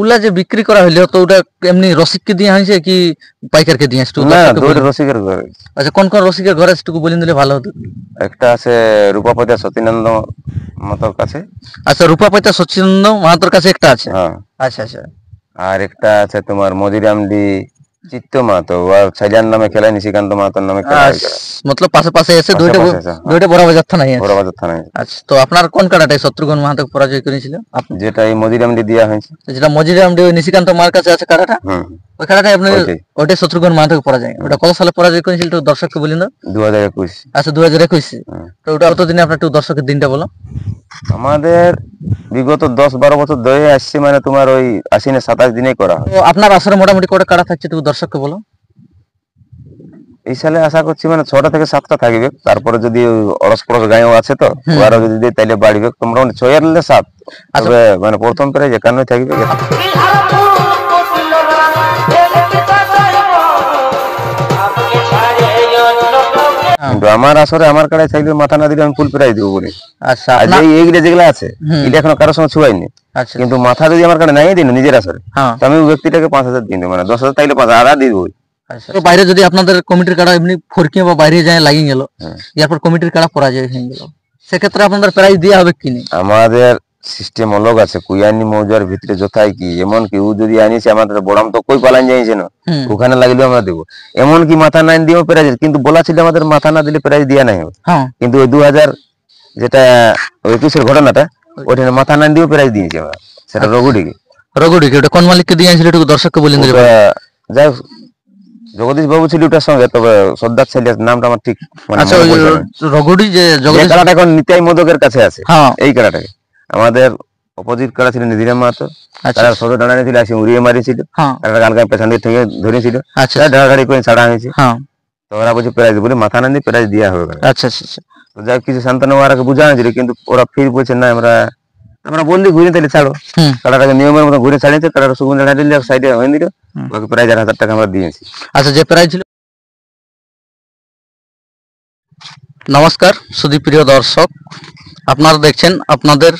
উলা যে বিক্রি করা হইলো তো ওটা এমনি রসিককে দিয়ে হয়েছে কি পাইকারকে দিয়ে আসতো? না, দুইটা রসিকের ঘরে। আচ্ছা, কোন কোন রসিকের ঘরে একটু বলে দিলে ভালো হতো। একটা আছে রূপাপতি সতীনন্দ মাতার কাছে। আচ্ছা, রূপাপতি সচিনন্দ মাহাতোর কাছে একটা আছে। হ্যাঁ। আচ্ছা আচ্ছা। আর একটা আছে তোমার মজিরামডি চিত্ত মাহাতো, আর ছাইলার নামে খেলায় নিশিকান্ত মাহাতোর নামে খেলা হয়। মতলব পাশে পাশে এসে দুইটা দুইটা বড় বাজার থানায় আছে। বড় বাজার থানায়। আচ্ছা, তো আপনার কোন কাড়াটাই শত্রুঘ্ন মাহাতো পরাজয় করেছিল? যেটা এই মজিরামডি দেওয়া হয়েছে, যেটা মজিরামডি ওই নিশিকান্ত মার কাছে আছে কাড়াটা, ওই কাড়াটা আপনি ওইটাই শত্রুঘ্ন মাহাতোকে পরাজয়। ওটা কত সালে পরাজয় করেছিল একটু দর্শককে বলেন তো। 2021। আচ্ছা, 2021। তো ওটা কতদিনে আপনার একটু দর্শকের দিনটা বলো। আমাদের বিগত 10-12 বছর ধরে আসছে, মানে তোমার ওই আশ্বিনে 27 দিনেই করা হয়। তো আপনার আসরে মোটামুটি কটা কাড়া থাকছে একটু দর্শককে বলো। এই সালে আশা করছি মানে 6টা থেকে 7টা থাকবে, তারপরে যদি অরস পরস গাঁও আছে তো ওরা যদি দেয় তাইলে বাড়বে, তো মোটামুটি 6-7। তবে মানে প্রথম প্রায় 51 থাকবে। কিন্তু আমার আসরে আমার কাড়াই থাকলে মাথা না দিলে আমি ফুল প্রাইজ দেবো বলি। আচ্ছা, এইগুলো যেগুলো আছে এটা এখনো কারোর সঙ্গে ছুঁয়াইনি, কিন্তু মাথা যদি আমার কাছে নাই দিন নিজের আসরে, তো আমি ওই ব্যক্তিটাকে 5,000 দিন দেবো, মানে 10,000 তাইলে 5,000 দিয়ে দেবো। বাইরে যদি আপনাদের কমিটির কাড়া এমনি ফরকিয়ে বা বাইরে যায় লাগিয়ে গেল, এরপর কমিটির কাড়া পরাজয় হয়ে গেল, সেক্ষেত্রে আপনাদের প্রাইজ দেওয়া হবে কিনা? আমাদের সিস্টেম অলগ আছে। কুইয়ানি মৌজার ভিতরে যথাই কি এমন কি ও যদি আনিছে আমাদের বড়াম তো কই পালান যাইছে না, ওখানে লাগলেও আমরা দেবো। এমন কি মাথা না দিয়েও প্রাইজ, কিন্তু বলা ছিল আমাদের মাথা না দিলে প্রাইজ দেওয়া নাই হবে। কিন্তু ওই 2000 যেটা 21-এর ঘটনাটা, ওইটা মাথা না দিয়েও প্রাইজ দিয়েছি আমরা, সেটা রঘুডিকে। ওটা কোন মালিককে দিয়েছিল একটু দর্শককে বলেন দিলে। যাই জগদীশ বাবু ছিল ওটার সঙ্গে, তবে সর্দার ছেলের নামটা আমার ঠিক মানে। আচ্ছা, ওই রঘুডি যে জগদীশ কাড়াটা এখন নিতাই মোদকের কাছে আছে, এই কাড়াটাকে আমাদের অপোজিট কাড়া ছিল নিধিরাম মাহাতো, তারা ছোট ডাঁড়া ছিল, আসি উড়িয়ে মারিছিল, একটা গালকা পেছন দিকে থেকে ধরেছিল, ঢাড়াঢাড়ি করে ছাড়া হয়েছে। তো ওরা বলছে প্রাইজ বলে মাথা না দিয়ে প্রাইজ দেওয়া হবে। আচ্ছা আচ্ছা। তো যাই কিছু শান্তনু ওরাকে বোঝানো ছিল, কিন্তু ওরা ফির বলছে না, আমরা বললি ঘুরে তাহলে ছাড়ো। কাড়াটাকে নিয়মের মতো ঘুরে ছাড়িয়েছে, কাড়াটা সুগন্ধ ঢাড়া দিলে সাইডে হয়ে দিল, ওকে প্রাইজ 1,000 টাকা আমরা দিয়েছি। আচ্ছা, যে প্রাইজ ছিল। নমস্কার সুধীপ্রিয় দর্শক, আপনারা দেখছেন আপনাদের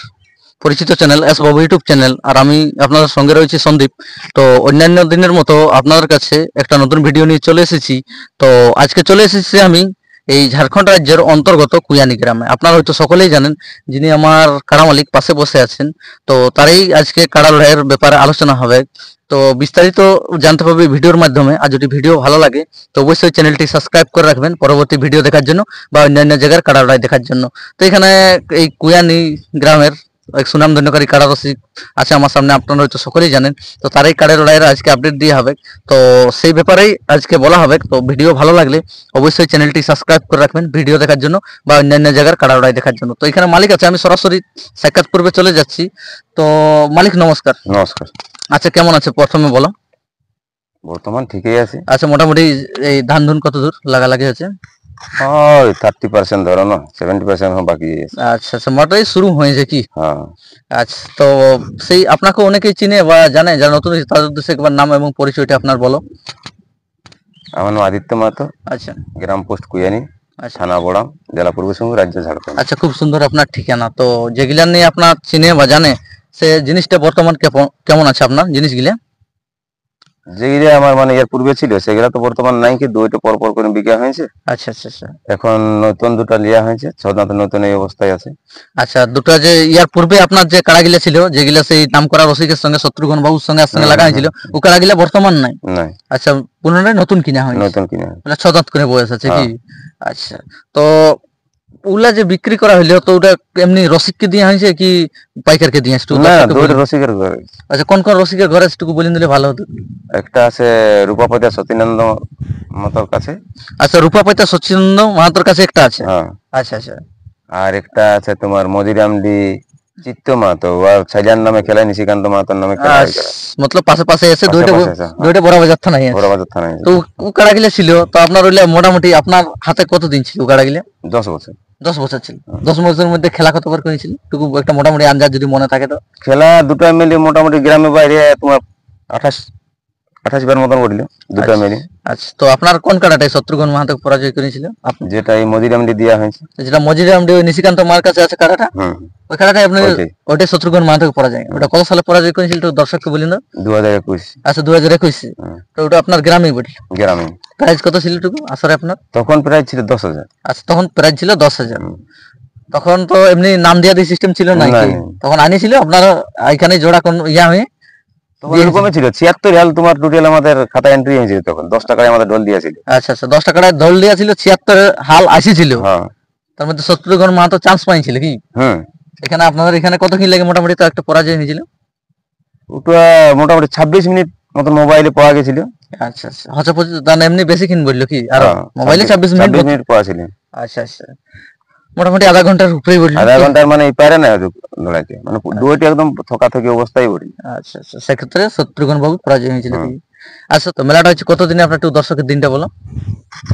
পরিচিত চ্যানেল এস বাবু ইউটিউব চ্যানেল, আর আমি আপনাদের সঙ্গে রয়েছি সন্দীপ। তো অন্যান্য দিনের মতো আপনাদের কাছে একটা নতুন ভিডিও নিয়ে চলে এসেছি। তো আজকে চলে এসেছি আমি এই ঝাড়খণ্ড রাজ্যের অন্তর্গত কুয়ানি গ্রামে। আপনারা হয়তো সকলেই জানেন, যিনি আমার কাড়া মালিক পাশে বসে আছেন, তো তারই আজকে কাড়া লড়াইয়ের ব্যাপারে আলোচনা হবে। তো বিস্তারিত জানতে পারবে ভিডিওর মাধ্যমে। আর যদি ভিডিও ভালো লাগে তো অবশ্যই চ্যানেলটি সাবস্ক্রাইব করে রাখবেন পরবর্তী ভিডিও দেখার জন্য বা অন্যান্য জায়গার কাড়া লড়াই দেখার জন্য। তো এখানে এই কুয়ানি গ্রামের এক সুনাম ধন্যকারী কাড়া রসিক আছে আমার সামনে, আপনারা হয়তো সকলেই জানেন। তো তারই কাড়া লড়াইয়ের আজকে আপডেট দিয়ে হবে, তো সেই ব্যাপারেই আজকে বলা হবে। তো ভিডিও ভালো লাগলে অবশ্যই চ্যানেলটি সাবস্ক্রাইব করে রাখবেন ভিডিও দেখার জন্য বা অন্যান্য জায়গার কাড়া লড়াই দেখার জন্য। তো এখানে মালিক আছে, আমি সরাসরি সাক্ষাৎ পূর্বে চলে যাচ্ছি। তো মালিক নমস্কার। নমস্কার। আচ্ছা, কেমন আছে প্রথমে বলো? বর্তমান ঠিকই আছে। আচ্ছা, মোটামুটি এই ধান ধুন কত দূর লাগালাগি হয়েছে? 30% ধরো না, 70% বাকি আছে। আচ্ছা আচ্ছা, মোটাই শুরু হয়েছে কি? আচ্ছা, তো সেই আপনাকে অনেকেই চিনে বা জানে, যারা নতুন তাদের উদ্দেশ্যে একবার নাম এবং পরিচয়টা আপনার বলো। আমার নাম আদিত্য মাহাতো। আচ্ছা, গ্রাম পোস্ট কুয়ানি, থানা বড়াম, জেলা পূর্ব সিংভূম, রাজ্য ঝাড়খণ্ড। আচ্ছা, খুব সুন্দর আপনার ঠিকানা। তো যেগুলা নিয়ে আপনার চিনে বা জানে, সে জিনিসটা বর্তমান কেমন আছে আপনার জিনিসগুলা? যেগুলা আমার মানে এর পূর্বে ছিল সেগুলা তো বর্তমান নাই, কি দুইটা পর পর করে বিক্রি হয়েছে। আচ্ছা আচ্ছা আচ্ছা। এখন নতুন দুটো লিয়া হয়েছে, ছদাত নতুন এই অবস্থায় আছে। আচ্ছা, দুটো যে ইয়ার পূর্বে আপনার যে কাড়াগিলা ছিল, যেগুলা সেই নামকরা রসিকের সঙ্গে শত্রুঘ্ন বাবুর সঙ্গে লাগা হয়েছিল, ও কাড়াগিলা বর্তমান নাই? নাই। আচ্ছা, পুনরায় নতুন কিনা হয়? নতুন কিনা, মানে 6 দাঁত করে বয়স আছে কি? আচ্ছা, তো ওগুলা যে বিক্রি করা হইলো তো ওটা এমনি রসিককে দিয়ে হয়েছে কি পাইকারকে দিয়ে আসতো? না, দুইটা রসিকের ঘরে। আচ্ছা, কোন কোন রসিকের ঘরে একটু বলে দিলে ভালো হতো। একটা আছে রূপাপতি সতীনন্দ মাতার কাছে। আচ্ছা, রূপাপতি সচিনন্দ মাহাতোর কাছে একটা আছে। আচ্ছা আচ্ছা। আর একটা আছে তোমার মজিরামডি চিত্ত মাহাতো, আর ছাইলার নামে খেলায় নিশিকান্ত মাহাতোর নামে খেলা হয়। মতলব পাশে পাশে এসে দুইটা বড় বাজার থানায় আছে। বড় বাজার থানায়। তো ও কাড়াগিলা ছিল, তো আপনার হইলে মোটামুটি আপনার হাতে কতদিন ছিল কাড়াগিলা? 10 বছর। 10 বছর ছিল। 10 বছরের মধ্যে খেলা কতবার করেছিল টুকু একটা মোটামুটি আন্দাজ যদি মনে থাকে তো? খেলা দুটো মিলে মোটামুটি গ্রামে বাইরে তোমার 28 28 বার মতন পড়লো দুটো মিলে। আচ্ছা, তো আপনার কোন কাড়াটাই শত্রুঘ্ন মাহাতো পরাজয় করেছিল? যেটা এই মজিরামডি দেওয়া হয়েছে, যেটা মজিরামডি ওই নিশিকান্ত মার কাছে আছে কাড়াটা, ওই কাড়াটাই আপনি ওইটাই শত্রুঘ্ন মাহাতো পরাজয়। ওটা কত সালে পরাজয় করেছিল তো দর্শককে বলেন তো? 2021। আচ্ছা, 2021। তো ওটা আপনার গ্রামেই বলি? গ্রামে। প্রাইস কত ছিল টুকু আসরে আপনার? তখন প্রাইস ছিল 10,000। আচ্ছা, তখন প্রাইস ছিল 10,000। তখন তো এমনি নাম দিয়া দিয়ে সিস্টেম ছিল না, তখন আনিছিল আপনারা এখানে জোড়া কোন ইয়া হয়ে তখন এরকমই ছিল। 76 হাল তোমার টোটাল আমাদের খাতা এন্ট্রি হয়েছিল তখন। 10 টাকায় আমাদের ঢোল দিয়েছিল। আচ্ছা আচ্ছা, 10 টাকায় ঢোল দিয়েছিল, 76 হাল আসিছিল। হ্যাঁ, তার মধ্যে শত্রুঘ্ন মাহাতো চান্স পাইছিল কি? এখানে আপনাদের এখানে কত কি লাগে মোটামুটি তো একটা পরাজয় হয়েছিল? ওটা মোটামুটি 26 মিনিট মত মোবাইলে পাওয়া গেছিল। আচ্ছা আচ্ছা, হচ্ছে দান এমনি বেশি কিন বললো কি? আর মোবাইলে 26 মিনিট পাওয়া ছিল। আচ্ছা আচ্ছা, মোটামুটি আধা ঘন্টার উপরেই বললো। আধা ঘন্টার মানে পারে না লড়াইতে, মানে দুইটি একদম থকাথকি অবস্থায় পড়ি। আচ্ছা আচ্ছা, সেক্ষেত্রে শত্রুঘ্ন বাবু পরাজয় হয়েছিল। আচ্ছা, তো মেলাটা হচ্ছে কতদিনে? আপনার একটু দর্শকের দিনটা বলো।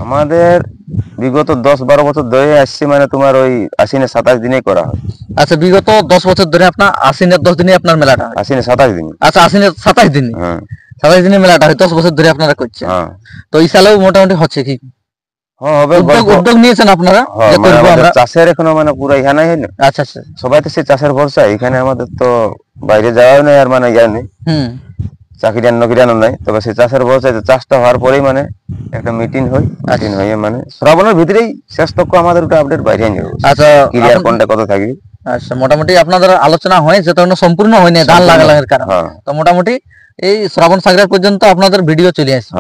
আমাদের বিগত 10-12 বছর ধরে আসছে, মানে তোমার ওই আশ্বিনের 27 দিনেই করা হয়। আচ্ছা, বিগত 10 বছর ধরে আপনার আশ্বিনের 10 দিনে আপনার মেলাটা হয়? আশ্বিনের 27 দিন। আচ্ছা, আশ্বিনের 27 দিনে। 27 দিনে মেলাটা হয়, 10 বছর ধরে আপনারা করছেন। তো এই সালেও মোটামুটি হচ্ছে কি? উদ্যোগ নিয়েছেন আপনারা যে করব আমরা? চাষের এখনো মানে পুরো ইহা নাই হলো। আচ্ছা আচ্ছা, সবাই তো সে চাষের ভরসা। এখানে আমাদের তো বাইরে যাওয়াও নেই, আর মানে ইয়া নেই, চাকরি আর নকরি নাই। তবে সে চাষের ভরসায় চাষটা হওয়ার পরেই মানে একটা মিটিং হয়। মিটিং হয়ে মানে শ্রাবণের ভিতরেই শেষ তক আমাদের ওটা আপডেট বাইরে নিয়ে যাবে। আচ্ছা, ক্লিয়ার কোনটা কত থাকবে। আচ্ছা, মোটামুটি আপনাদের আলোচনা হয়েছে, তখন সম্পূর্ণ হয়নি ধান লাগালাগের কারণে। তো মোটামুটি এই শ্রাবণ সাগরের পর্যন্ত আপনাদের ভিডিও চলে আসছে।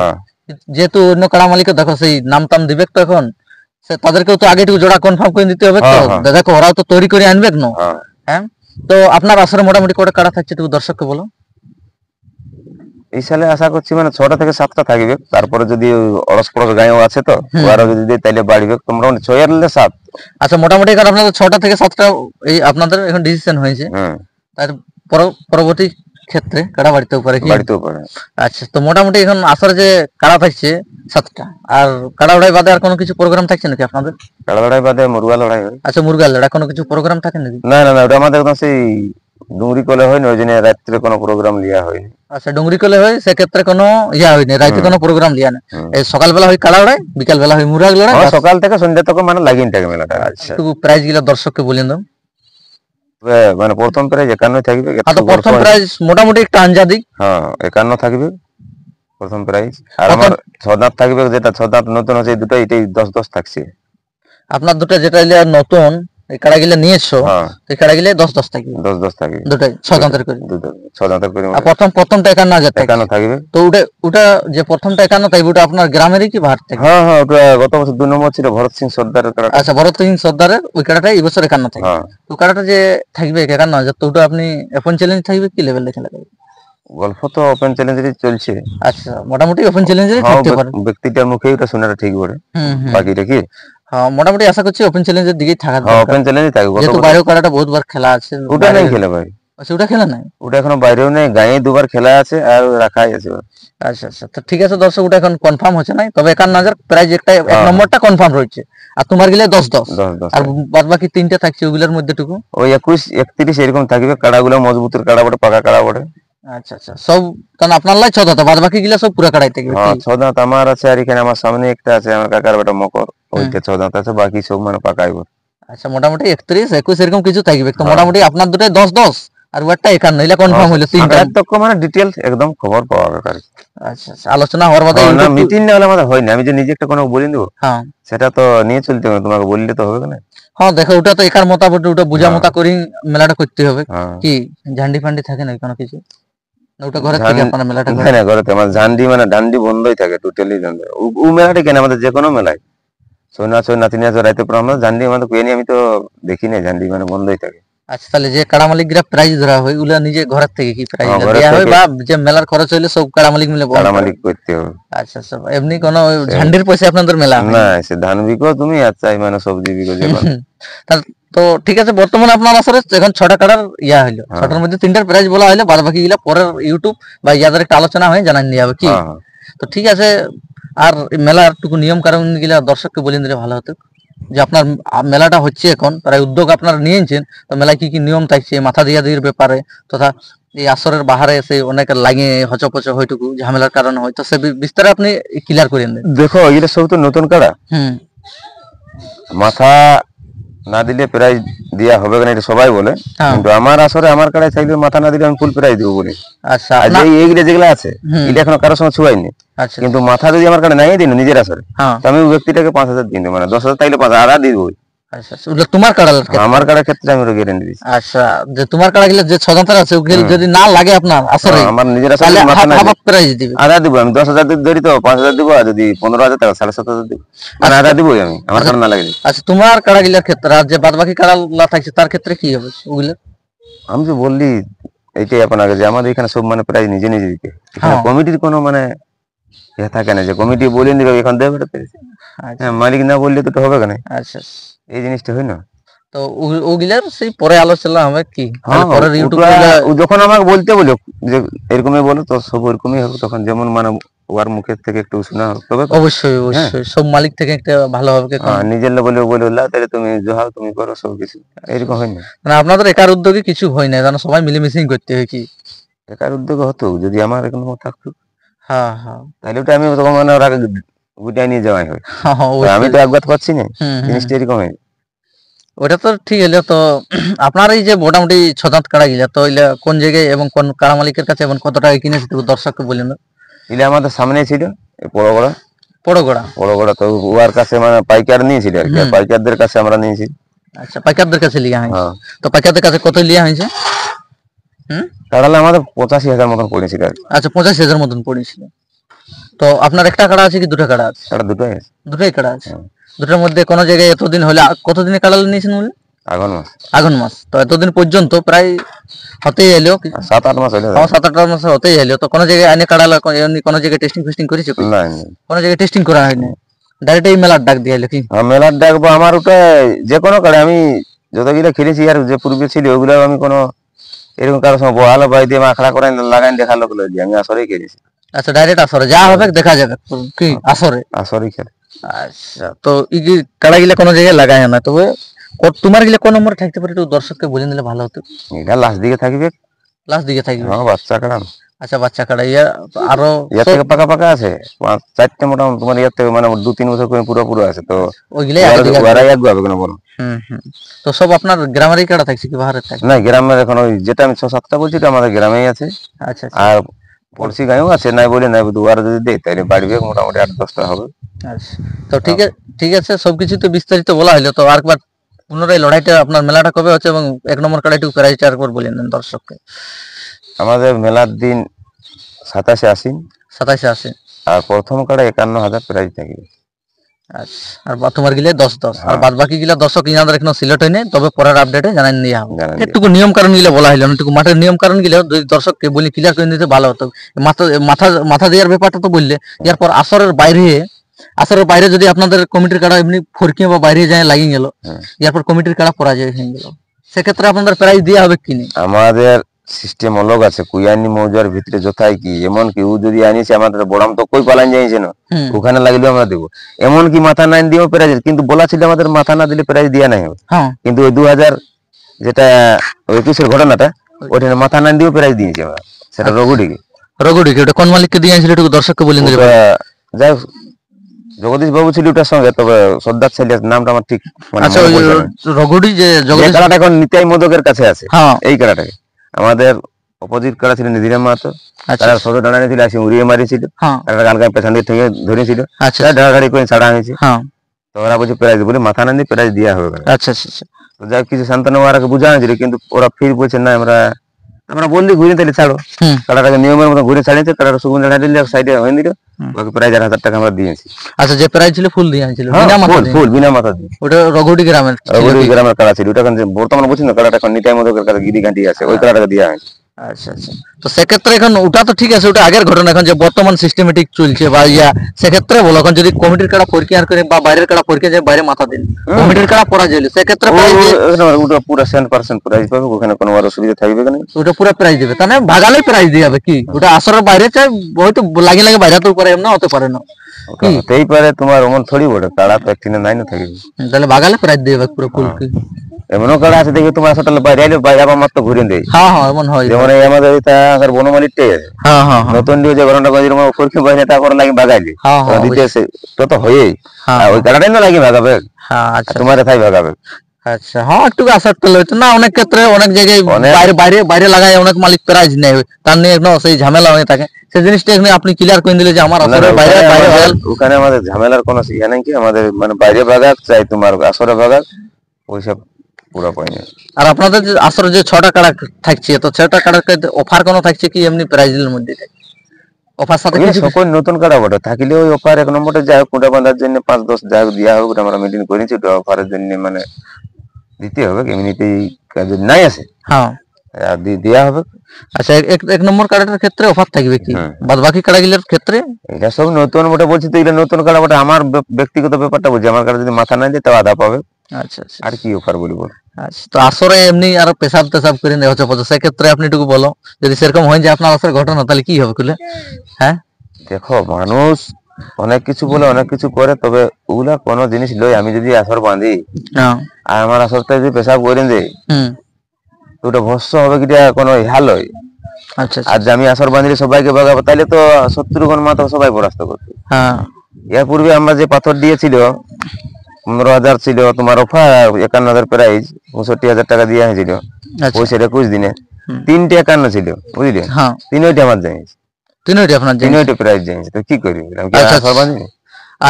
যেহেতু অন্য কাড়া মালিকও দেখো সেই নাম টাম দিবে, তো এখন তাদেরকেও তো আগে একটু জোড়া কনফার্ম করে দিতে হবে। তো দেখো ওরাও তো তৈরি করে আনবে না। হ্যাঁ, তো আপনার আসরে মোটামুটি কটা কাড়া থাকছে একটু দর্শককে বলো। এই সালে আশা করছি মানে 6টা থেকে 7টা থাকবে। তারপরে যদি অরস পরস গাঁও আছে তো ওরা যদি দেয় তাইলে বাড়বে। তো মোটামুটি 6 এর 7। আচ্ছা, মোটামুটি কারণ আপনাদের 6টা থেকে 7টা এই আপনাদের এখন ডিসিশন হয়েছে। তার পরবর্তী ক্ষেত্রে কাড়া বাড়িতে পারে কি? বাড়িতেও পারে। আচ্ছা, তো মোটামুটি এখন আসরে যে কাড়া থাকছে 7টা, আর কাড়া লড়াই বাদে আর কোনো কিছু প্রোগ্রাম থাকছে নাকি আপনাদের? কাড়া লড়াই বাদে মুরগা লড়াই হয়। আচ্ছা, মুরগা লড়াই কোনো কিছু প্রোগ্রাম থাকে নাকি? না না না, ওটা আমাদের একদম সেই ডুংরি কলে হয় না, ওই জন্য রাত্রে কোনো প্রোগ্রাম লিয়া হয়নি। আচ্ছা, ডুংরি কলে হয়, সেক্ষেত্রে কোনো ইয়া হয়নি, রাতে কোনো প্রোগ্রাম লিয়া না। এই সকালবেলা হয় কাড়া লড়াই, বিকাল বেলা হয় মুরগা লড়াই, সকাল থেকে সন্ধ্যা তক মানে লাগিন থাকে মেলাটা। আচ্ছা, একটু প্রাইস গুলো দর্শককে বলেন দাও। মানে প্রথম প্রাইজ 51 থাকবে। আচ্ছা, প্রথম প্রাইজ মোটামুটি একটা আঞ্জাদি। হ্যাঁ, 51 থাকবে প্রথম প্রাইজ। আর আমার 6 দাঁত থাকবে, যেটা 6 দাঁত নতুন আছে দুটো, এটাই 10-10 থাকছে। আপনার দুটো যেটা নতুন এই কাড়া গিলা নিয়েছো, এই কাড়া গিলা 10-10 থাকবে। 10-10 থাকবে দুটোই 6 দাঁতের করে। দুটো 6 দাঁতের করে। আর প্রথমটা 51,000 থাকবে। তো ওটা যে প্রথমটা 51 থাকবে, ওটা আপনার গ্রামেরই কি বাহার থেকে? হ্যাঁ হ্যাঁ, ওটা গত বছর 2 নম্বর ছিল ভরত সিং সর্দারের কাড়া। আচ্ছা, ভরত সিং সর্দারের ওই কাড়াটা এই বছর 51 থাকবে। তো কাড়াটা যে থাকবে 51,000, তো ওটা আপনি ওপেন চ্যালেঞ্জ থাকবে কি লেভেলে খেলা করবে? গল্প তো ওপেন চ্যালেঞ্জেরই চলছে। আচ্ছা, মোটামুটি ওপেন চ্যালেঞ্জেরই থাকতে পারে। ব্যক্তিটার মুখেই ওটা শোনাটা ঠিক বলে। বাকিটা কি? হ্যাঁ, মোটামুটি আশা করছি ওপেন চ্যালেঞ্জের দিকেই থাকা দরকার। হ্যাঁ, ওপেন চ্যালেঞ্জই থাকবে। যেহেতু বাইরেও কাড়াটা বহুতবার খেলা আছে। ওটা নাই খেলা ভাই। আচ্ছা, ওটা খেলা নাই? ওটা এখনো বাইরেও নেই, গায়ে 2বার খেলা আছে আর রাখাই আছে। আচ্ছা আচ্ছা, তো ঠিক আছে দর্শক, ওটা এখন কনফার্ম হচ্ছে না, তবে 51,000 প্রাইজ একটা 1 নম্বরটা কনফার্ম রয়েছে। আর তোমার গিলে 10-10, আর বাদ বাকি 3টা থাকছে ওগুলোর মধ্যে টুকু ওই 21-31 এরকম থাকবে। কাড়াগুলো মজবুতের কাড়া বটে, পাকা কাড়া বটে। আচ্ছা আচ্ছা, সব কারণ আপনার লাই 6 দাঁত, বাদ বাকি গিলা সব পুরো কাড়াই থাকবে। হ্যাঁ, 6 দাঁত আমার আছে, আর এখানে আমার সামনে একটা আছে আমার কাকার বেটা মকর, ওইটা 6 দাঁত আছে, বাকি সব মানে পাকাই বটে। আচ্ছা, মোটামুটি 31-21 এরকম কিছু থাকবে। তো মোটামুটি আপনার দুটোই 10-10 আর ওটা 51 হইলে কনফার্ম হইলো 3টা তক মানে ডিটেইলস একদম খবর পাওয়া দরকার। আচ্ছা আচ্ছা, আলোচনা হওয়ার বাদে না, মিটিং না হলে আমাদের হয় না। আমি যে নিজে একটা কোনো বলে দেব, হ্যাঁ, সেটা তো নিয়ে চলতে হবে, তোমাকে বললে তো হবে না। হ্যাঁ, দেখো ওটা তো একার মোতাবেক ওটা বুঝা মতা করি মেলাটা করতে হবে। কি ঝান্ডি ফান্ডি থাকে না কোনো কিছু? ওটা ঘরে থেকে আপনারা মেলাটা না না, ঘরে আমার ঝান্ডি মানে ডান্ডি বন্ধই থাকে টোটালি। ও মেলাটা কেন আমাদের যে কোনো মেলায় নাতিনি আছে রাইতে পর আমরা ঝান্ডি আমাদের কুয়ে নিয়ে আমি তো দেখি না, ঝান্ডি মানে বন্ধই থাকে। আচ্ছা, তাহলে যে কাড়া মালিকরা প্রাইজ ধরা হয় ওগুলা নিজে ঘর থেকে কি প্রাইজ দেয়া হয়, বা যে মেলার খরচ হইলে সব কাড়া মালিক মিলে কাড়া মালিক করতে হবে? আচ্ছা আচ্ছা, এমনি কোন ঝান্ডির পয়সা আপনাদের মেলা না? সে ধান বিকো তুমি, আর চাই মানে সবজি বিকো যে। তো ঠিক আছে, বর্তমানে আপনার আসলে এখন 6টা কাড়ার ইয়া হইলো, 6টার মধ্যে 3টার প্রাইজ বলা হইলো, বাদ বাকি গুলা পরের ইউটিউব বা ইয়াদের একটা আলোচনা হয়ে জানাই নিয়ে যাবে কি? তো ঠিক আছে, আর মেলার টুকু নিয়ম কানুন গুলা দর্শককে বলে দিলে ভালো হতো, যে আপনার মেলাটা হচ্ছে এখন প্রায় উদ্যোগ আপনারা নিয়েছেন, তো মেলায় কি কি নিয়ম থাকছে, মাথা দিয়া দির ব্যাপারে তথা এই আসরের বাহারে এসে অনেক লাগে হচপচ হইটুকু ঝামেলার কারণে হয়, তো সে বিস্তারে আপনি ক্লিয়ার করে দেন। দেখো এটা সব তো নতুন কাড়া, মাথা না দিলে প্রাইজ দেওয়া হবে না এটা সবাই বলে, কিন্তু আমার আসরে আমার কাড়ায় চাইলে মাথা না দিলে আমি ফুল প্রাইজ দেবো বলি। আচ্ছা, এইগুলো যেগুলো আছে এটা এখনো কারোর সঙ্গে ছুঁয়াইনি, কিন্তু মাথা যদি আমার কাড়ায় নাই দিন নিজের আসরে, আমি ব্যক্তিটাকে 5,000 দিন, মানে 10,000 তাইলে 5,000 আধা দিব। আচ্ছা, ওগুলো তোমার কাড়া, আমার কাড়ার ক্ষেত্রে আমি গ্যারান্টি দিচ্ছি। আচ্ছা, যে তোমার কাড়া গিলা যে ছদান্তর আছে ওগুলো যদি না লাগে আপনার আসরে, আমার নিজের আসরে মাথা না হাফ প্রাইজ দিবে, আধা দিব। আমি 10,000 ধরি তো 5,000 দিব, আর যদি 15,000 টাকা 7,500 দিব, মানে আধা দিবই আমি, আমার কাড়া না লাগে। আচ্ছা, তোমার কাড়া গিলার ক্ষেত্রে আর যে বাদবাকি কাড়া থাকছে তার ক্ষেত্রে কি হবে ওগুলো? আমি তো বললি এইটাই আপনাকে যে আমাদের এখানে সব মানে প্রাইজ নিজে নিজে দিতে, কমিটির কোনো মানে ইয়ে থাকে না যে কমিটি বলে নিবে এখন দেবে। হ্যাঁ, মালিক না বললে তো হবে কেন? আচ্ছা, এই জিনিসটা হয় না। তো ওগুলার সেই পরে আলোচনা হবে কি, পরে ইউটিউবে যখন আমাকে বলতে বলো যে এরকমই বলো, তো সব এরকমই হবে, তখন যেমন মানে ওর মুখের থেকে একটু শোনা হবে। অবশ্যই অবশ্যই সব মালিক থেকে একটা ভালো হবে, নিজের লোক বলে তাহলে তুমি যাও তুমি করো সব কিছু, এরকম হয় না। মানে আপনাদের একার উদ্যোগে কিছু হয় না, জানো সবাই মিলেমিশে করতে হয়। কি একার উদ্যোগে হতো যদি আমার এরকম থাকতো, হ্যাঁ হ্যাঁ, তাহলে ওটা আমি তখন মানে ওরা গুটাই নিয়ে যাওয়াই হয়। আমি তো একবার পাচ্ছি না জিনিসটা এরকম হয়। ওটা তো ঠিক হলো। তো আপনার এই যে মোটামুটি ছদাঁত কাড়া গিলা, তো এগুলা কোন জায়গায় এবং কোন কাড়া মালিকের কাছে এবং কত টাকা কিনেছে দর্শককে বলেন? এগুলা আমাদের সামনে ছিল পড়গড়া, তো ওর কাছে মানে পাইকার নিয়েছিল আর কি, পাইকারদের কাছে আমরা নিয়েছি। আচ্ছা, পাইকারদের কাছে লিয়া হয়েছে। তো পাইকারদের কাছে কত লিয়া হয়েছে? কাড়ালে আমাদের 85,000 মতন পড়েছিল। আচ্ছা, 85,000 মতন পড়েছিল। তো আপনার একটা কাড়া আছে কি দুটো কাড়া আছে? দুটোই আছে। দুটোই কাড়া আছে। দুটোর মধ্যে কোন জায়গায় এতদিন হলে কতদিনে কাড়া নিয়েছেন বলে? আগুন মাস। তো এতদিন পর্যন্ত প্রায় হতেই এলো 7-8 মাস হলো। 7-8 মাস হতেই এলো। তো কোন জায়গায় আনে কাড়া কোন জায়গায় টেস্টিং করেছে? না, কোন জায়গায় টেস্টিং করা হয়নি, ডাইরেক্ট এই মেলার ডাক দিয়ে এলো কি? মেলার ডাক বা আমার ওটা যে কোনো কাড়া আমি যতগুলো খেলেছি আর যে পূর্বে ছিল ওগুলো আমি কোনো এরকম কারোর সঙ্গে বহালো বাই দিয়ে আখড়া করে লাগাই দেখালো আমি আসরেই খেলেছি। আচ্ছা, ডাইরেক্ট আসরে যা হবে দেখা যাবে কি আসরে খেলে। আচ্ছা, তো এই কাড়া গিলা কোন জায়গায় লাগায় না, তবে তোমার গিলা কোন নম্বরে থাকতে পারে একটু দর্শককে বলে দিলে ভালো হতো। এটা লাস্ট দিকে থাকবে। বাচ্চা কাড়া। আচ্ছা, বাচ্চা কাড়া আরো এর থেকে পাকা আছে 4টা মোটামুটি, তোমার এর থেকে মানে 2-3 বছর করে পুরো আছে। তো ওইগুলাই আগে কোনো বলো। তো সব আপনার গ্রামেরই কাড়া থাকছে কি বাহারের থাকছে? না, গ্রামের এখন ওই যেটা আমি 6-7টা বলছি এটা আমাদের গ্রামেই আছে। আচ্ছা, আর পড়শি গাঁয়েও আছে, নাই বলে নাই, দুয়ার যদি দেয় তাহলে বাড়বে মোটামুটি 8-10টা হবে। আচ্ছা, তো ঠিক আছে, সবকিছু তো বিস্তারিত বলা হলো। তো আরেকবার পুনরায় লড়াইটা আপনার মেলাটা কবে হচ্ছে এবং 1 নম্বর কাড়াইটু প্রাইজটা আরেকবার বলেন দেন দর্শককে। আমাদের মেলার দিন 27 আশ্বিন। আর প্রথম কাড়া 51,000 প্রাইজ থাকবে। আচ্ছা, আর তোমার গিলে 10-10, আর বাদ বাকি গিলা দর্শক ইনাদের এখনো সিলেক্ট হয়নি, তবে পরের আপডেটে জানাই দেওয়া হবে। একটু নিয়ম কারণ গিলা বলা হলো, একটু মাঠের নিয়ম কারণ গিলা যদি দর্শককে বলি ক্লিয়ার করে দিতে ভালো হতো। মাথা দেওয়ার ব্যাপারটা তো বললে, এরপর আসরের বাইরে যদি আপনাদের কমিটির কাড়া এমনি ফরকিয়ে বা বাইরে যায় লাগিয়ে গেল, এরপর কমিটির কাড়া পরাজয় হয়ে গেল, সেক্ষেত্রে আপনাদের প্রাইজ দেওয়া হবে কি? আমাদের সিস্টেম অলগ আছে, কুইয়ানি মৌজার ভিতরে যথাই কি এমন কি ও যদি আনিছে আমাদের বড়াম তো কই পালান যাইছে না, ওখানে লাগলেও আমরা দেবো। এমন কি মাথা না দিও প্রাইজ, কিন্তু বলা ছিল আমাদের মাথা না দিলে প্রাইজ দেওয়া নাই হবে। কিন্তু ওই 2000 যেটা 21-এর ঘটনাটা, ওইখানে মাথা না দিও প্রাইজ দিয়েছি আমরা। সেটা রঘুডিকে ওটা কোন মালিককে দিয়েছিল একটু দর্শককে বলে দিলে। যাই জগদীশ বাবু ছিল ওটার সঙ্গে, তবে সর্দার ছেলে নামটা আমার ঠিক। আচ্ছা, রঘুডি যে জগদীশ কাড়াটা এখন নিতাই মোদকের কাছে আছে, এই কাড়াটাকে আমাদের অপোজিট কাড়া ছিল নিধিরাম মাহাতো, তারা ছোট ডাঁড়ানি ছিল, আসি উড়িয়ে মারিছিল, একটা গালগায় পেছন দিক থেকে ধরেছিল, ঢাড়াঢাড়ি করে ছাড়া হয়েছে। তো ওরা বলছে প্রাইজ বলে মাথা না দিয়ে প্রাইজ দেওয়া হবে। আচ্ছা আচ্ছা, তো যাই কিছু শান্তনু ওরাকে বোঝা হয়েছিল, কিন্তু ওরা ফির বলছে না আমরা বললি ঘুরে তাহলে ছাড়ো। কাড়াটাকে নিয়মের মতো ঘুরে ছাড়িয়েছে, কাড়াটা সুগন্ধ দিলে সাইডে হয়ে দিল, বাকি প্রাইজ 8,000 টাকা আমরা দিয়েছি। আচ্ছা, যে প্রাইজ ছিল ফুল দিয়ে আনছিল, ফুল বিনা মাথা দিয়ে, ওটা রঘুডি গ্রামের কাড়া ছিল। ওটা বর্তমানে বুঝছি না, কাড়াটা এখন নিতাই মোদকের কাছে গিরি ঘাঁটি আছে, ওই কাড়াটাকে দেওয়া হয়েছে। আচ্ছা আচ্ছা, তো সেক্ষেত্রে এখন ওটা তো ঠিক আছে, ওটা আগের ঘটনা। এখন যে বর্তমান সিস্টেমেটিক চলছে বা সেক্ষেত্রে বলো, এখন যদি কমিটির কাড়া পরীক্ষা আর করে বা বাইরের কাড়া পরীক্ষা যায়, বাইরে মাথা দিন, কমিটির কাড়া পড়া যাইলো, সেক্ষেত্রে ওটা পুরো 100% প্রাইজ পাবে, ওখানে কোনো আর অসুবিধা থাকবে না, ওটা পুরো প্রাইজ দেবে। তাহলে ভাগালে প্রাইজ দিয়ে হবে কি, ওটা আসরের বাইরে চাই হয়তো লাগে বাইরে তো পারে, এমন হতে পারে না। হতেই পারে তোমার অমন থোড়ি বড় কাড়া তো একদিনে নাই না থাকবে, তাহলে বাগালে প্রাইস দেবে পুরো ফুল কি এমনও কাড়া আছে দেখি তোমার সাথে বাইরে আইলে বাইরে আবার মাত্র ঘুরে দেয়। হ্যাঁ হ্যাঁ এমন হয়, যেমন এই আমাদের এটা আগের বনমালীটাই আছে, হ্যাঁ হ্যাঁ নতুন দিয়ে যে ঘটনা গঞ্জের মধ্যে উপর কি বাইরে তা করে লাগি বাগাইলি দিতেছে তো তো হয়েই ওই কাড়াটাই না লাগি ভাগাবে। হ্যাঁ আচ্ছা তোমার এটাই ভাগাবে। আচ্ছা হ্যাঁ একটু আসার তো লইতো না, অনেক ক্ষেত্রে অনেক জায়গায় বাইরে বাইরে বাইরে লাগায় অনেক মালিক প্রাইজ নেয়, তার নিয়ে একদম সেই ঝামেলা হয়ে থাকে। সেই জিনিসটা এখানে আপনি ক্লিয়ার করে দিলে যে আমার আসরে বাইরে বাইরে ওখানে আমাদের ঝামেলার কোনো ইয়া নাই, কি আমাদের মানে বাইরে বাগাক চাই তোমার আসরে বাগাক ওইসব পুরো পাইনি। আর আপনাদের যে আসরে যে 6টা কাড়া থাকছে, তো 6টা কাড়ার অফার কোনো থাকছে কি এমনি প্রাইজের মধ্যে অফার সাথে কিছু সকল নতুন কাড়া বটে থাকলে ওই অফার এক নম্বরে যায় কোটা বাঁধার জন্য 5-10 যাই দেওয়া হোক, আমরা মিটিং করেছি ওটা অফারের জন্য মানে দিতে হবে, এমনিতেই কাজ নাই আছে হ্যাঁ দেওয়া হবে। আচ্ছা এক নম্বর কাড়াটার ক্ষেত্রে অফার থাকবে কি, বাদ বাকি কাড়াগুলোর ক্ষেত্রে এটা সব নতুন বটে বলছি তো, এটা নতুন কাড়া বটে। আমার ব্যক্তিগত ব্যাপারটা বলছি, আমার কাড়া যদি মাথা না যায় তাও আধা পাবে। আচ্ছা আচ্ছা আর কি অফার বলবো। আচ্ছা তো আসরে এমনি আর পেশাব টেশাব করে নেওয়া হচ্ছে, সেক্ষেত্রে আপনি একটু বলো যদি সেরকম হয় যে আপনার আসরে ঘটনা তাহলে কি হবে খুলে। হ্যাঁ দেখো মানুষ অনেক কিছু বলে অনেক কিছু করে, তবে ওগুলা কোনো জিনিস লই আমি যদি আসর বাঁধি আর আমার আসরটা যদি পেশাব করে দেয় তো ওটা ভস্য হবে কিটা কোনো ইহা লই। আচ্ছা আর যে আমি আসর বাঁধলে সবাইকে বাগাবো তাহলে তো 70 গণ মা তো সবাই পরাস্ত করতো। হ্যাঁ এর পূর্বে আমরা যে পাথর দিয়েছিল 15,000 ছিল তোমার অফার, 51,000 প্রাইজ, 65,000 টাকা দিয়ে হয়েছিল পয়সা 21 দিনে, 3টে 51 ছিল বুঝলি, হ্যাঁ 3টি আমার জানিস, 3টি আপনার 3টি প্রাইজ জানিস তো কি করি।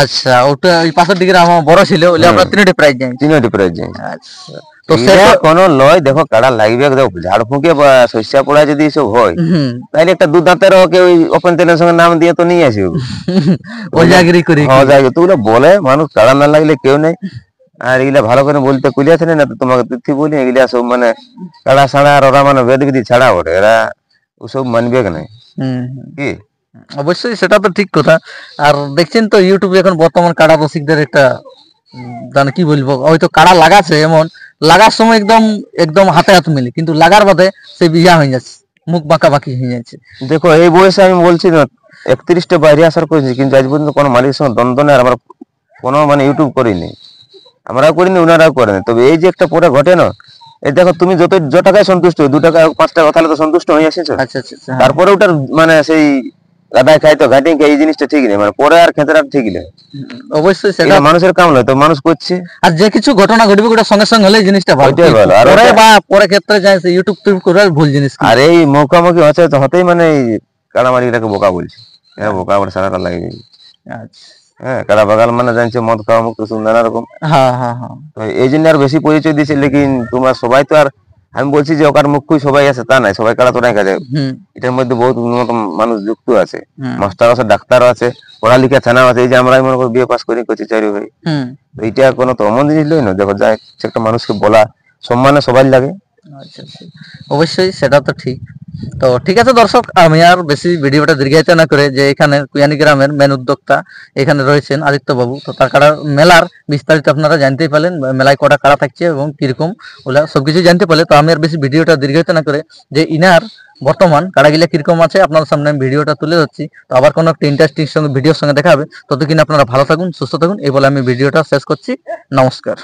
আচ্ছা ওটা ওই পাশের দিকে আমার বড় ছিল ওই আপনার 3টি প্রাইজ জানিস, 3টি প্রাইজ জানিস। আচ্ছা তো সেটা কোনো লয় দেখো কাড়া লাগবে, দেখো ঝাড় ফুঁকে বা শস্যা পোড়া যদি এসব হয় তাহলে একটা দুধ দাঁতের ওকে ওই ওপেন তেলের সঙ্গে নাম দিয়ে তো নিয়ে আসবে ওই জায়গায় করি হ্যাঁ জায়গা তো বলে মানুষ কাড়া না লাগলে কেউ নেই। আর এগুলা ভালো করে বলতে কুলিয়াছে না তো তোমাকে তিথি বলি এগুলা সব মানে কাড়া ছাড়া আর ওরা মানে বেদ বিধি ছাড়া ওঠে, এরা ওসব মানবে না কি। অবশ্যই সেটা তো ঠিক কথা। আর দেখছেন তো ইউটিউবে এখন বর্তমান কাড়া রসিকদের একটা জানে কি বলবো, হয়তো কাড়া লাগাছে এমন লাগার সময় একদম একদম হাতে হাত মিলে, কিন্তু লাগার বাদে সে বিয়া হয়ে যাচ্ছে, মুখ বাঁকা বাকি হয়ে যাচ্ছে। দেখো এই বয়সে আমি বলছি না 31টা বাইরে আসার করেছি, কিন্তু আজ পর্যন্ত কোনো মালিকের সঙ্গে দ্বন্দ্ব নেই, আমরা কোনো মানে ইউটিউব করিনি, আমরাও করিনি ওনারাও করেনি। তবে এই যে একটা পরে ঘটে না, এই দেখো তুমি যত টাকায় সন্তুষ্ট 2 টাকা 5 টাকা তাহলে তো সন্তুষ্ট হয়ে আসেছো। আচ্ছা আচ্ছা তারপরে ওটার মানে সেই গাদায় খাই তো ঘাটিং এই জিনিসটা ঠিক নেই, মানে পরে আর খেতে ঠিক নেই। অবশ্যই সেটা মানুষের কাম নয় তো মানুষ করছে, আর যে কিছু ঘটনা ঘটবে ওটা সঙ্গে সঙ্গে হলে জিনিসটা ভালো আর পরে বা পরে ক্ষেত্রে যায় ইউটিউব টিউব করে ভুল জিনিস। আর এই মুখোমুখি হচ্ছে তো হতেই মানে কাড়ামারিটাকে বোকা বলছে, হ্যাঁ বোকা আবার সারাটা লাগে। আচ্ছা হ্যাঁ কাড়া বাগাল মানে জানছে মদ খাওয়া মুক্ত নানা রকম, হ্যাঁ হ্যাঁ হ্যাঁ তো এই জন্য আর বেশি পরিচয় দিয়েছে। লেকিন তোমার সবাই তো আর আমি বলছি যে ওকার মুখ্যই সবাই আছে তা নাই, সবাই কাড়া তো নাই কাজে, এটার মধ্যে বহুত উন্নত মানুষ যুক্ত আছে, মাস্টার আছে ডাক্তার আছে পড়ালেখা ছানাও আছে। এই যে আমরা মনে করি বিয়ে পাস করি করছি 4 ভাই, এইটা কোনো তো অমন জিনিস লই না। দেখো যাই একটা মানুষকে বলা সম্মানে সবাই লাগে। আচ্ছা আচ্ছা অবশ্যই সেটা তো ঠিক। তো ঠিক আছে দর্শক, আমি আর বেশি ভিডিওটা দীর্ঘায়িত না করে, যে এখানে কুয়ানি গ্রামের মেন উদ্যোক্তা এখানে রয়েছেন আদিত্য বাবু, তো তার কাড়া মেলার বিস্তারিত আপনারা জানতেই পারলেন, মেলায় কটা কাড়া থাকছে এবং কিরকম ওগুলা সবকিছু জানতে পারলে। তো আমি আর বেশি ভিডিওটা দীর্ঘায়িত না করে যে ইনার বর্তমান কাড়াগুলা কিরকম আছে আপনার সামনে আমি ভিডিওটা তুলে ধরছি। তো আবার কোনো একটা ইন্টারেস্টিং সঙ্গে ভিডিওর সঙ্গে দেখা হবে, ততক্ষণ আপনারা ভালো থাকুন সুস্থ থাকুন এই বলে আমি ভিডিওটা শেষ করছি। নমস্কার।